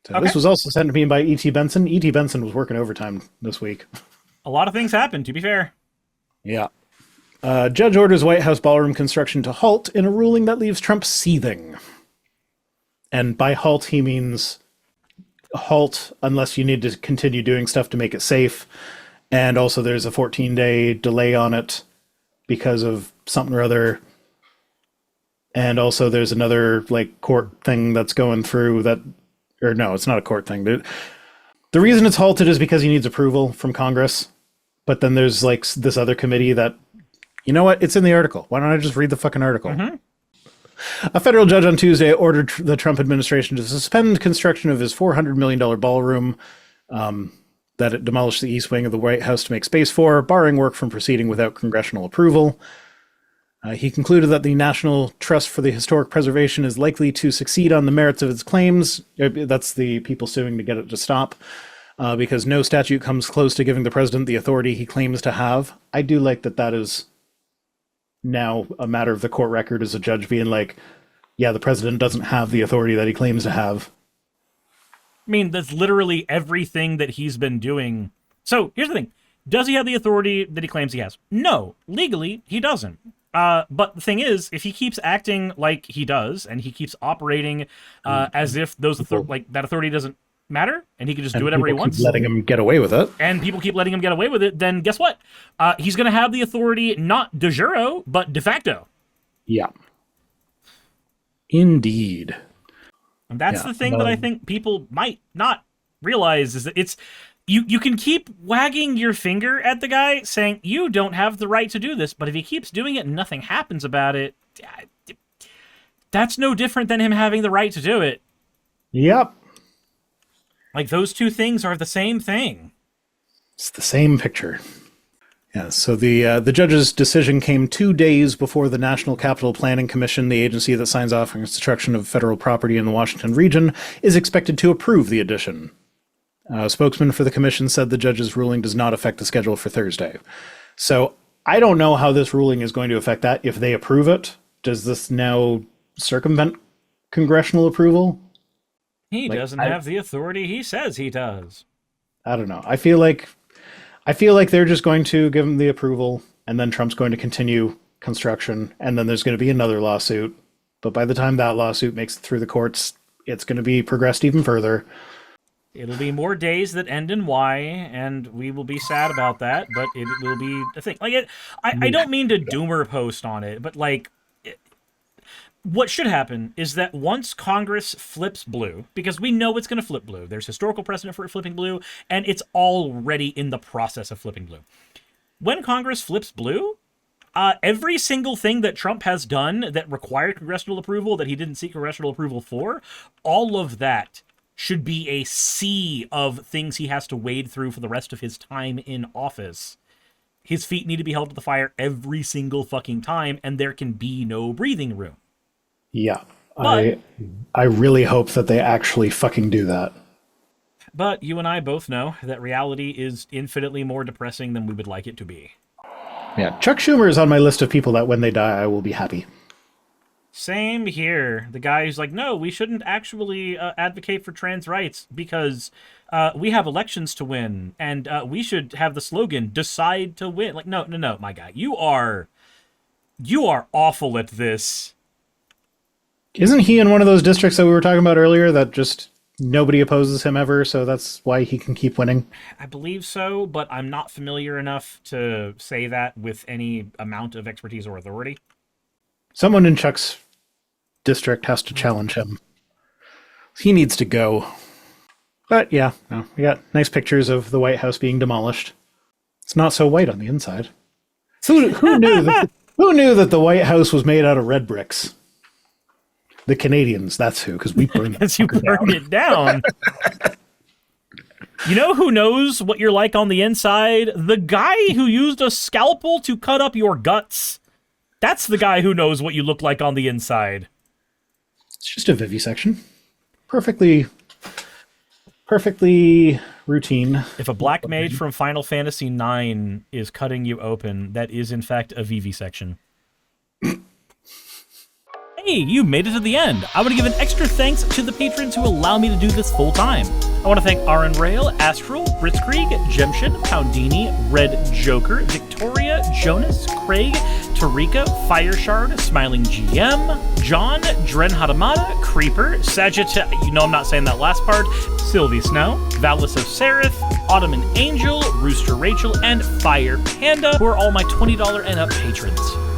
So Okay. this was also sent to me by E.T. Benson. E.T. Benson was working overtime this week. A lot of things happened, to be fair. Yeah. Judge orders White House ballroom construction to halt in a ruling that leaves Trump seething. And by halt, he means halt unless you need to continue doing stuff to make it safe. And also there's a 14-day delay on it because of something or other. And also there's another like court thing that's going through that, or no, it's not a court thing. The reason it's halted is because he needs approval from Congress. But then there's like this other committee that, you know what? It's in the article. Why don't I just read the fucking article? Mm-hmm. A federal judge on Tuesday ordered the Trump administration to suspend construction of his $400 million ballroom that it demolished the east wing of the White House to make space for, barring work from proceeding without congressional approval. He concluded that the National Trust for the Historic Preservation is likely to succeed on the merits of its claims. That's the people suing to get it to stop, because no statute comes close to giving the president the authority he claims to have. I do like that that is now a matter of the court record as a judge being like, yeah, the president doesn't have the authority that he claims to have. I mean, that's literally everything that he's been doing. So here's the thing. Does he have the authority that he claims he has? No. Legally, he doesn't. But the thing is, if he keeps acting like he does, and he keeps operating as if that authority doesn't matter, and he can just do whatever he wants, letting him get away with it, and people keep letting him get away with it, then guess what? He's going to have the authority not de jure, but de facto. Yeah. Indeed. And that's the thing that I think people might not realize is that it's you can keep wagging your finger at the guy saying you don't have the right to do this, but if he keeps doing it and nothing happens about it, that's no different than him having the right to do it. Yep. Like, those two things are the same thing. It's the same picture. Yeah, so the judge's decision came 2 days before the National Capital Planning Commission, the agency that signs off on construction of federal property in the Washington region, is expected to approve the addition. A spokesman for the commission said the judge's ruling does not affect the schedule for Thursday. So I don't know how this ruling is going to affect that. If they approve it, does this now circumvent congressional approval? He doesn't have the authority he says he does. I don't know. I feel like they're just going to give him the approval, and then Trump's going to continue construction, and then there's going to be another lawsuit. But by the time that lawsuit makes it through the courts, it's going to be progressed even further. It'll be more days that end in Y, and we will be sad about that, but it will be a thing. Like, I don't mean to doomer post on it, but like, what should happen is that once Congress flips blue, because we know it's going to flip blue, there's historical precedent for it flipping blue, and it's already in the process of flipping blue. When Congress flips blue, every single thing that Trump has done that required congressional approval, that he didn't seek congressional approval for, all of that should be a sea of things he has to wade through for the rest of his time in office. His feet need to be held to the fire every single fucking time, and there can be no breathing room. Yeah, but I really hope that they actually fucking do that. But you and I both know that reality is infinitely more depressing than we would like it to be. Yeah, Chuck Schumer is on my list of people that when they die, I will be happy. Same here. The guy who's like, no, we shouldn't actually advocate for trans rights because we have elections to win, and we should have the slogan, decide to win. Like, no, my guy. You are awful at this. Isn't he in one of those districts that we were talking about earlier that just nobody opposes him ever, so that's why he can keep winning? I believe so, but I'm not familiar enough to say that with any amount of expertise or authority. Someone in Chuck's district has to challenge him. He needs to go. But yeah, no, we got nice pictures of the White House being demolished. It's not so white on the inside. So who knew that the White House was made out of red bricks? The Canadians, that's who, because we burned it down. You know who knows what you're like on the inside? The guy who used a scalpel to cut up your guts. That's the guy who knows what you look like on the inside. It's just a vivisection. Perfectly routine. If a black mage from Final Fantasy IX is cutting you open, that is in fact a vivisection. Hey, you made it to the end. I want to give an extra thanks to the patrons who allow me to do this full time. I want to thank Aaron Rail, Astral, Britzkrieg, Jemshin, Poundini, Red Joker, Victoria, Jonas, Craig, Tarika, Fireshard, Smiling GM, John, Dren Hadamada, Creeper, Sagitta, you know I'm not saying that last part, Sylvie Snow, Valis of Seraph, Ottoman Angel, Rooster Rachel, and Fire Panda, who are all my $20 and up patrons.